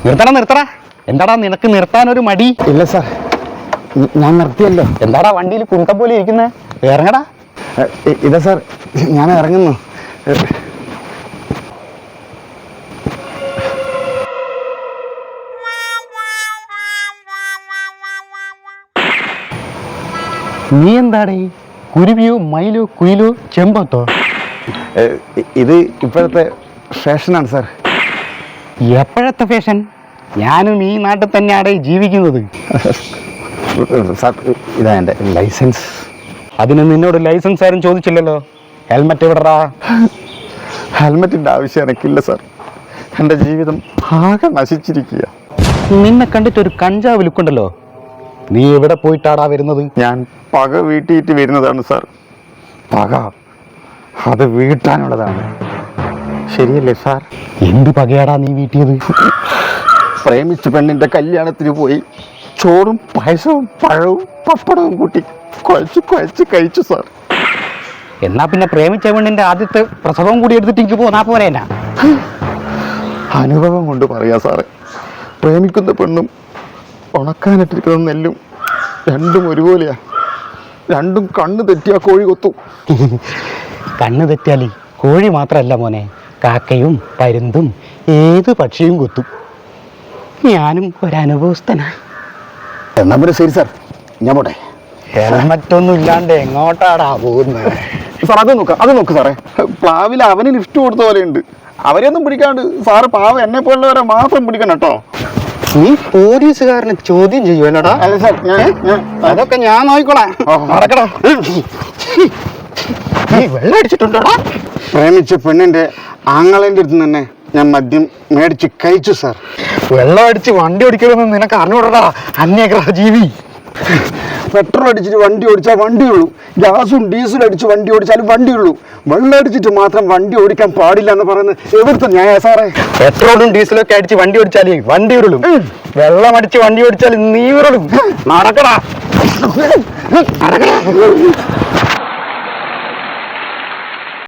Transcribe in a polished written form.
നിർത്തടാ. എന്താടാ നിനക്ക് നിർത്താനൊരു മടി? ഇല്ല സാർ, ഞാൻ നിർത്തിയല്ലോ. എന്താടാ വണ്ടിയിൽ കുണ്ടം പോലെ ഇരിക്കുന്നത്? ഇറങ്ങടാ. ഇല്ല സാർ, ഞാൻ ഇറങ്ങുന്നു. നീ എന്താടേ കുരുവിയോ മയിലോ കുയിലോ ചെമ്പത്തോ? ഇത് ഇപ്പോഴത്തെ ഫാഷനാണ് സാർ. എപ്പോഴത്തെ ഫാഷൻ? ഞാനും ഈ നാട്ടിൽ തന്നെയാടേ ജീവിക്കുന്നത്. സാർ, ഇതാ എൻ്റെ ലൈസൻസ്. അതിന് നിന്നോട് ലൈസൻസ് ആരും ചോദിച്ചില്ലല്ലോ. ഹെൽമെറ്റ് എവിടെടാ? ഹെൽമെറ്റിൻ്റെ ആവശ്യം എനിക്കില്ല സാർ. എൻ്റെ ജീവിതം ആകെ നശിച്ചിരിക്കുക. നിന്നെ കണ്ടിട്ട് ഒരു കഞ്ചാവ് ലുക്കുണ്ടല്ലോ. നീ എവിടെ പോയിട്ടാടാ വരുന്നത്? ഞാൻ പക വീട്ടിയിട്ട് വരുന്നതാണ് സാർ. പക അത് വീട്ടാനുള്ളതാണ്, ശരിയല്ലേ സാർ? എന്ത് പകയാടാ നീ വീട്ടിയത്? പ്രേമിച്ച പെണ്ണിൻ്റെ കല്യാണത്തിന് പോയി ചോറും പായസവും പഴവും പപ്പടവും കൂട്ടി കുഴച്ച് കഴിച്ചു സാർ. എന്നാ പിന്നെ പ്രേമിച്ച പെണ്ണിന്റെ ആദ്യത്തെ പ്രസവം കൂടി എടുത്തിട്ട് എനിക്ക് പോന്നാ പോരേനാ? അനുഭവം കൊണ്ട് പറയാ സാറേ, പ്രേമിക്കുന്ന പെണ്ണും ഉണക്കാനിട്ടിരിക്കുന്ന നെല്ലും രണ്ടും ഒരുപോലെയാ. രണ്ടും കണ്ണ് തെറ്റിയാ കോഴി കൊത്തും. കണ്ണ് തെറ്റിയാലേ കോഴി മാത്രമല്ല മോനെ, കാക്കയും പരുന്തും ഏത് പക്ഷിയും കൊത്തും. ഞാനും ഒരനുഭവസ്ഥനായി. എന്നാ പിന്നെ ശരി സാർ, ഞാൻ പോട്ടെ. ഹെൽമറ്റൊന്നും ഇല്ലാണ്ട് എങ്ങോട്ടാടാ പോകുന്നത്? സാർ അത് നോക്ക് സാറേ, പ്ലാവിൽ അവന് ലിഫ്റ്റ് കൊടുത്ത പോലെ ഉണ്ട്. അവരെയൊന്നും പിടിക്കാണ്ട് സാറ് പാവം എന്നെ പോലുള്ളവരെ മാത്രം പിടിക്കണം കേട്ടോ. നീ പോലീസുകാരനെ ചോദ്യം ചെയ്യുമല്ലോടാ? അല്ല സാർ, അതൊക്കെ ഞാൻ നോക്കിക്കോളാം. നടക്കടാ. നീ വെള്ളം അടിച്ചിട്ടുണ്ടോടാ? പ്രേമിച്ച പെണ്ണിന്റെ ആങ്ങളേൻ്റെ അടുത്ത് തന്നെ ഞാൻ മദ്യം മേടിച്ച് കഴിച്ചു സാർ. വെള്ളം അടിച്ച് വണ്ടി ഓടിക്കണമെന്ന് നിനക്ക് അറിഞ്ഞൂടാ അന്യഗ്രഹ ജീവി. പെട്രോൾ അടിച്ചിട്ട് വണ്ടി ഓടിച്ചാൽ വണ്ടിയുള്ളൂ, ഗ്യാസും ഡീസലും അടിച്ച് വണ്ടി ഓടിച്ചാലും വണ്ടിയുള്ളൂ. വെള്ളം അടിച്ചിട്ട് മാത്രം വണ്ടി ഓടിക്കാൻ പാടില്ല എന്ന് പറയുന്നത് എവിടുത്തെ ന്യായ സാറേ? പെട്രോളും ഡീസലും ഒക്കെ അടിച്ച് വണ്ടി ഓടിച്ചാലേ വണ്ടി ഉരുളും. വെള്ളം അടിച്ച് വണ്ടി ഓടിച്ചാൽ നീ ഉരുളും. നടക്കടാ.